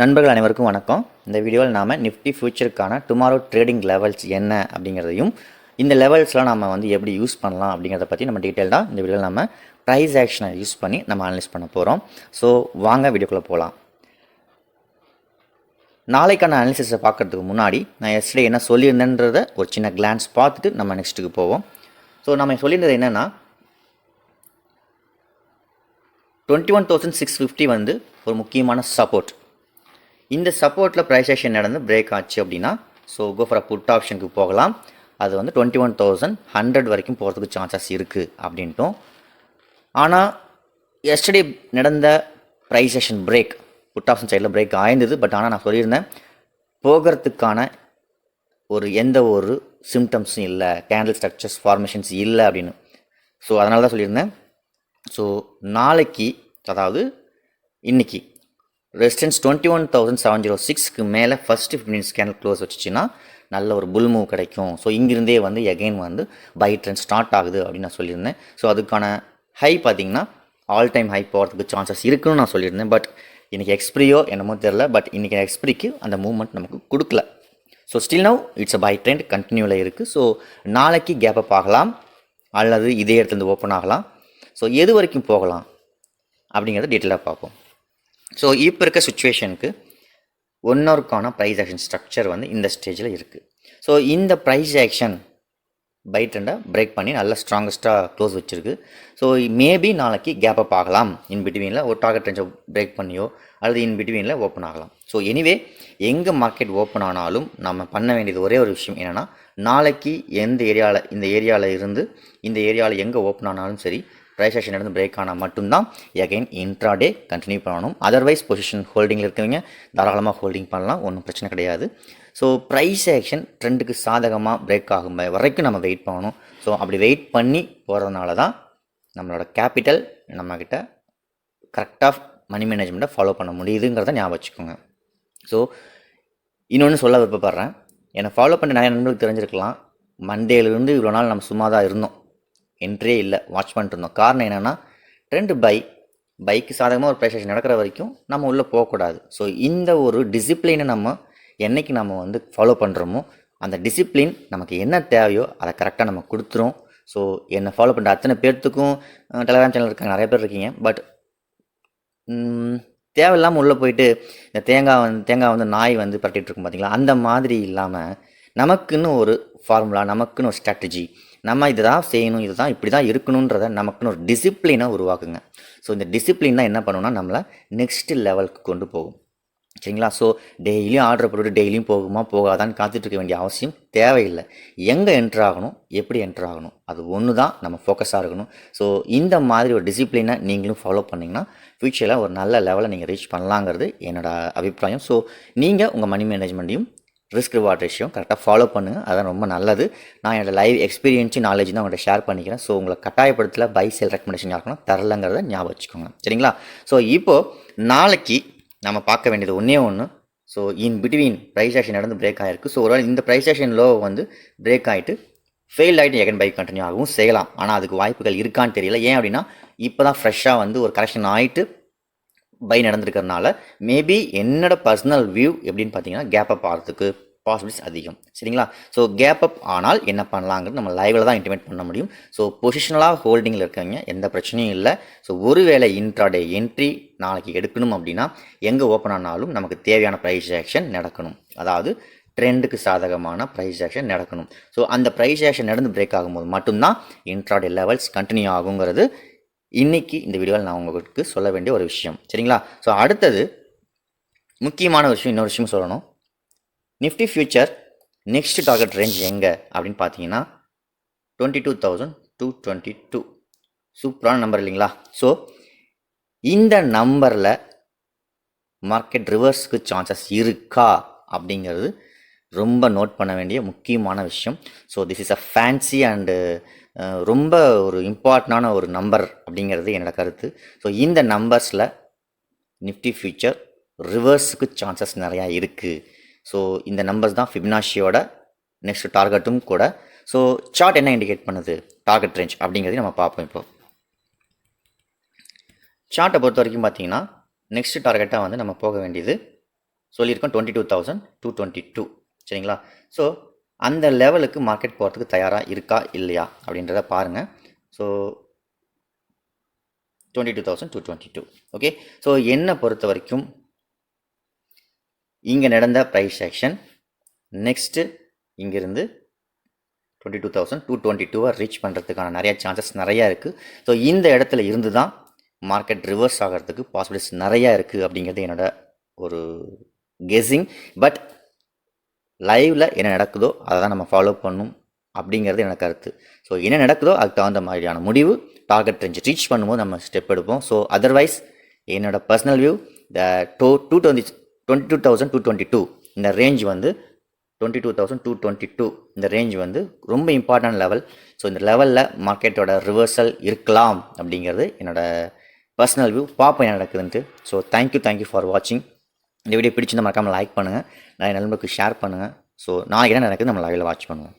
நண்பர்கள் அனைவருக்கும் வணக்கம். இந்த வீடியோவில் நாம் நிஃப்டி ஃபியூச்சருக்கான டுமாரோ ட்ரேடிங் லெவல்ஸ் என்ன அப்படிங்கிறதையும் இந்த லெவல்ஸ்லாம் நம்ம எப்படி யூஸ் பண்ணலாம் அப்படிங்கிறத பற்றி நம்ம டீட்டெயில்டாக இந்த வீடியோவில் நம்ம ப்ரைஸ் ஆக்ஷனை யூஸ் பண்ணி நம்ம அனலைஸ் பண்ண போகிறோம். ஸோ வாங்க வீடியோக்குள்ளே போகலாம். நாளைக்கான அனாலிசிஸை பார்க்குறதுக்கு முன்னாடி நான் எஸ்டே என்ன சொல்லியிருந்தேன்றதை ஒரு சின்ன கிளான்ஸ் பார்த்துட்டு நம்ம நெக்ஸ்ட்டுக்கு போவோம். ஸோ நம்ம சொல்லியிருந்தது என்னென்னா 21,650 ஒரு முக்கியமான சப்போர்ட். இந்த சப்போர்ட்டில் ப்ரைஸ் ஆக்ஷன் நடந்து பிரேக் ஆச்சு அப்படின்னா கோ ஃபார் புட் ஆப்ஷனுக்கு போகலாம். அது 21,100 வரைக்கும் போகிறதுக்கு சான்சஸ் இருக்குது அப்படின்ட்டும். ஆனால் எஸ்டர்டே நடந்த price action break put option சைடில் பிரேக் ஆயிருந்தது. பட் ஆனால் நான் சொல்லியிருந்தேன் போகிறதுக்கான எந்த ஒரு சிம்டம்ஸும் இல்லை, கேண்டில் ஸ்ட்ரக்சர்ஸ் ஃபார்மேஷன்ஸ் இல்லை அப்படின்னு. ஸோ அதனால தான் சொல்லியிருந்தேன். ஸோ நாளைக்கு, அதாவது இன்றைக்கி ரெசிஸ்டன்ஸ் 21,706க்கு மேலே ஃபஸ்ட்டு 15 மினிட்ஸ் கேண்டில் க்ளோஸ் வச்சுச்சுன்னா நல்ல ஒரு புல் மூவ் கிடைக்கும். ஸோ இங்கிருந்தே எகெயின் பை ட்ரெண்ட் ஸ்டார்ட் ஆகுது அப்படின்னு நான் சொல்லியிருந்தேன். ஸோ அதுக்கான ஹை பார்த்திங்கன்னா ஆல் டைம் ஹை போகிறதுக்கு சான்சஸ் இருக்குன்னு நான் சொல்லியிருந்தேன். பட் இன்றைக்கி எக்ஸ்பிரியோ என்னமோ தெரில, பட் இன்றைக்கி எக்ஸ்பிரிக்கு அந்த மூவ்மெண்ட் நமக்கு கொடுக்கல. So still now it's buy trend கண்டினியூவில் இருக்குது. ஸோ நாளைக்கு கேப் அப் ஆகலாம் அல்லது இதே இடத்துலேருந்து ஓப்பன் ஆகலாம். ஸோ எது வரைக்கும் போகலாம் அப்படிங்கிறத டீட்டெயிலாக பார்ப்போம். ஸோ இப்போ இருக்க சுச்சுவேஷனுக்கு ஒன்னொருக்கான ப்ரைஸ் ஆக்ஷன் ஸ்ட்ரக்சர் இந்த ஸ்டேஜில் இருக்குது. ஸோ இந்த ப்ரைஸ் ஆக்ஷன் பை ட்ரெண்டை பிரேக் பண்ணி நல்லா ஸ்ட்ராங்கஸ்ட்டாக க்ளோஸ் வச்சுருக்கு. ஸோ மேபி நாளைக்கு கேப் அப் ஆகலாம். இன் பிட்வீனில் ஒரு டார்கெட் ரேஞ்சை பிரேக் பண்ணியோ அல்லது இன் பிட்வீனில் ஓப்பன் ஆகலாம். ஸோ எனிவே எங்கே மார்க்கெட் ஓப்பன் ஆனாலும் நம்ம பண்ண வேண்டியது ஒரே ஒரு விஷயம் என்னென்னா, நாளைக்கு இந்த ஏரியாவில் இருந்து இந்த ஏரியாவில் எங்கே ஓப்பன் ஆனாலும் சரி, ப்ரைஸ் ஆக்ஷன் நடந்து பிரேக் ஆனால் மட்டும்தான் எகைன் இன்ட்ராடே கண்டினியூ பண்ணணும். அதர்வைஸ் பொசிஷன் ஹோல்டிங்கில் இருக்கிறவங்க தாராளமாக ஹோல்டிங் பண்ணலாம், ஒன்றும் பிரச்சனை கிடையாது. ஸோ ப்ரைஸ் ஆக்ஷன் ட்ரெண்டுக்கு சாதகமாக பிரேக் ஆகும் வரைக்கும் நம்ம வெயிட் பண்ணணும். ஸோ அப்படி வெயிட் பண்ணி போகிறதுனால தான் நம்மளோட கேபிட்டல் நம்மக்கிட்ட கரெக்டாக மணி மேனேஜ்மெண்ட்டை ஃபாலோ பண்ண முடியுதுங்கிறத ஞாபகம் வச்சுக்கோங்க. ஸோ இன்னொன்று சொல்ல விருப்பப்படுறேன். என்னை ஃபாலோ பண்ணி நிறைய நண்பர்களுக்கு தெரிஞ்சிருக்கலாம், மண்டேலேருந்து இவ்வளோ நாள் நம்ம சும்மா தான் இருந்தோம், என்ட்ரியே இல்லை, வாட்ச் பண்ணிட்டு இருந்தோம். காரணம் என்னென்னா, ட்ரெண்டு பைக்கு சாதகமாக ஒரு ப்ரைஸ் ஆக்ஷன் நடக்கிற வரைக்கும் நம்ம உள்ளே போகக்கூடாது. ஸோ இந்த ஒரு டிசிப்ளினை நம்ம என்றைக்கு நம்ம ஃபாலோ பண்ணுறோமோ அந்த டிசிப்ளின் நமக்கு என்ன தேவையோ அதை கரெக்டாக நம்ம கொடுத்துரும். ஸோ என்னை ஃபாலோ பண்ணுற அத்தனை பேர்த்துக்கும் டெலிகிராம் சேனல் இருக்காங்க, நிறைய பேர் இருக்கீங்க. பட் தேவையில்லாமல் உள்ளே போயிட்டு இந்த தேங்காய் நாய் பரட்டிகிட்டு இருக்கும் பார்த்தீங்களா, அந்த மாதிரி இல்லாமல் நமக்குன்னு ஒரு ஃபார்முலா, நமக்குன்னு ஒரு ஸ்ட்ராட்டஜி, நம்ம இதை தான் செய்யணும், இது தான் இப்படி தான் இருக்கணுன்றதை நமக்குன்னு ஒரு டிசிப்ளினை உருவாக்குங்க. ஸோ இந்த டிசிப்ளின் தான் என்ன பண்ணணும்னா நம்மளை நெக்ஸ்ட் லெவலுக்கு கொண்டு போகும். சரிங்களா? ஸோ டெய்லியும் ஆர்டர் போட்டு டெய்லியும் போகாதான்னு காத்துட்ருக்க வேண்டிய அவசியம் தேவையில்லை. எங்கே என்ட்ரு ஆகணும், எப்படி என்ட்ரு ஆகணும், அது ஒன்று தான் நம்ம ஃபோக்கஸாக இருக்கணும். ஸோ இந்த மாதிரி ஒரு டிசிப்ளினை நீங்களும் ஃபாலோ பண்ணிங்கன்னா ஃப்யூச்சரில் ஒரு நல்ல லெவலை நீங்கள் ரீச் பண்ணலாங்கிறது என்னோடய அபிப்பிராயம். ஸோ நீங்கள் உங்கள் மணி மேனேஜ்மெண்ட்டையும் ரிஸ்க் ரிவார்ட் ரேஷியோ கரெக்டாக ஃபாலோ பண்ணுங்கள். அதான் ரொம்ப நல்லது. நான் என்னோடய லைவ் எக்ஸ்பீரியன்ஸும் நாலேஜ் தான் உங்கள்கிட்ட ஷேர் பண்ணிக்கிறேன். ஸோ உங்களை கட்டாயப்படுத்தல பை சேல் ரெக்கமெண்டேஷன் யாருக்குன்னா தரலங்கிறத ஞாபகம் வச்சுக்கோங்க. சரிங்களா? ஸோ இப்போது நாளைக்கு நம்ம பார்க்க வேண்டியது ஒன்று. So in between price action நடந்து பிரேக் ஆகிருக்கு. ஸோ ஒரு இந்த ப்ரைஸ் ஆக்ஷன் லோ பிரேக் ஆகிட்டு ஃபெயில் ஆகிட்டு எகன் பை கண்டினியூ ஆகவும் செய்யலாம். ஆனால் அதுக்கு வாய்ப்புகள் இருக்கான்னு தெரியல. ஏன் அப்படின்னா இப்போ தான் ஃப்ரெஷ்ஷாக ஒரு கரெக்ஷன் ஆகிட்டு பை நடந்திருக்கிறதுனால மேபி என்னோட பர்சனல் வியூ எப்படின்னு பார்த்தீங்கன்னா கேப் அப் ஆகிறதுக்கு பாசிபிலிட்டிஸ் அதிகம். சரிங்களா? ஸோ கேப் அப் ஆனால் என்ன பண்ணலாங்கிறது நம்ம லைவில் தான் இன்டிமேட் பண்ண முடியும். ஸோ பொசிஷனலாக ஹோல்டிங்கில் இருக்கவங்க எந்த பிரச்சனையும் இல்லை. ஸோ ஒருவேளை இன்ட்ராடே என்ட்ரி நாளைக்கு எடுக்கணும் அப்படின்னா எங்கே ஓப்பன் ஆனாலும் நமக்கு தேவையான ப்ரைஸ் ஆக்ஷன் நடக்கணும். அதாவது ட்ரெண்டுக்கு சாதகமான ப்ரைஸ் ஆக்ஷன் நடக்கணும். ஸோ அந்த ப்ரைஸ் ஆக்ஷன் நடந்து பிரேக் ஆகும்போது மட்டும்தான் இன்ட்ராடே லெவல்ஸ் கண்டினியூ ஆகுங்கிறது இன்றைக்கி இந்த வீடியோவில் நான் உங்களுக்கு சொல்ல வேண்டிய ஒரு விஷயம். சரிங்களா? ஸோ அடுத்தது முக்கியமான விஷயம், இன்னொரு விஷயம் சொல்லணும். Nifty future next target range எங்கே அப்படின்னு பார்த்தீங்கன்னா 22,222. சூப்பரான நம்பர் இல்லைங்களா? ஸோ இந்த நம்பரில் மார்க்கெட் ரிவர்ஸுக்கு சான்சஸ் இருக்கா அப்படிங்கிறது ரொம்ப நோட் பண்ண வேண்டிய முக்கியமான விஷயம். So this is a fancy and ரொம்ப ஒரு இம்பார்ட்டண்டான ஒரு நம்பர் அப்படிங்கிறது என்னோடய கருத்து. ஸோ இந்த நம்பர்ஸில் நிஃப்டி ஃபியூச்சர் ரிவர்ஸுக்கு சான்சஸ் நிறையா இருக்குது. ஸோ இந்த நம்பர்ஸ் தான் ஃபிபனாஷியோட நெக்ஸ்ட் டார்கெட்டும் கூட. ஸோ சார்ட் என்ன இண்டிகேட் பண்ணுது, டார்கெட் ரேஞ்ச் அப்படிங்கிறதையும் நம்ம பார்ப்போம். இப்போ சார்ட்டை பொறுத்த வரைக்கும் பார்த்தீங்கன்னா நெக்ஸ்ட் டார்கெட்டாக நம்ம போக வேண்டியது சொல்லியிருக்கோம் 22,222 சரிங்களா. ஸோ அந்த லெவலுக்கு மார்க்கெட் போகிறதுக்கு தயாராக இருக்கா இல்லையா அப்படின்றத பாருங்கள். So 22,222 okay. ஸோ என்னை பொறுத்த வரைக்கும் இங்கே நடந்த ப்ரைஸ் ஆக்ஷன் நெக்ஸ்ட்டு இங்கேருந்து 22,222 ரீச் பண்ணுறதுக்கான நிறைய சான்சஸ் நிறையா இருக்குது. ஸோ இந்த இடத்துல இருந்து தான் மார்க்கெட் ரிவர்ஸ் ஆகிறதுக்கு பாசிபிலிட்டிஸ் நிறையா இருக்குது அப்படிங்கிறது என்னோட ஒரு கெஸ்ஸிங். பட் லைவில் என்ன நடக்குதோ அதை தான் நம்ம ஃபாலோ பண்ணணும் அப்படிங்கிறது எனக்கு கருத்து. ஸோ என்ன நடக்குதோ அதுக்கு தகுந்த மாதிரியான முடிவு டார்கெட் ரேஞ்ச் ரீச் பண்ணும்போது நம்ம ஸ்டெப் எடுப்போம். ஸோ அதர்வைஸ் என்னோட பர்சனல் வியூ த 22,222 இந்த ரேஞ்ச் வந்து 22,222 இந்த ரேஞ்ச் வந்து ரொம்ப இம்பார்ட்டன்ட் லெவல். ஸோ இந்த லெவலில் மார்க்கெட்டோட ரிவர்சல் இருக்கலாம் அப்படிங்கிறது என்னோட பர்சனல் வியூ. பார்ப்போம் என்ன நடக்குதுன்ட்டு. ஸோ தேங்க்யூ ஃபார் வாட்சிங். இந்த வீடியோ பிடிச்சிருந்தா மறக்காமல் லைக் பண்ணுங்கள், நிறைய நண்பர்களுக்கு ஷேர் பண்ணுங்கள். ஸோ நாளைக்கு என்ன நடக்குது நம்ம லைவில் வாட்ச் பண்ணுவோம்.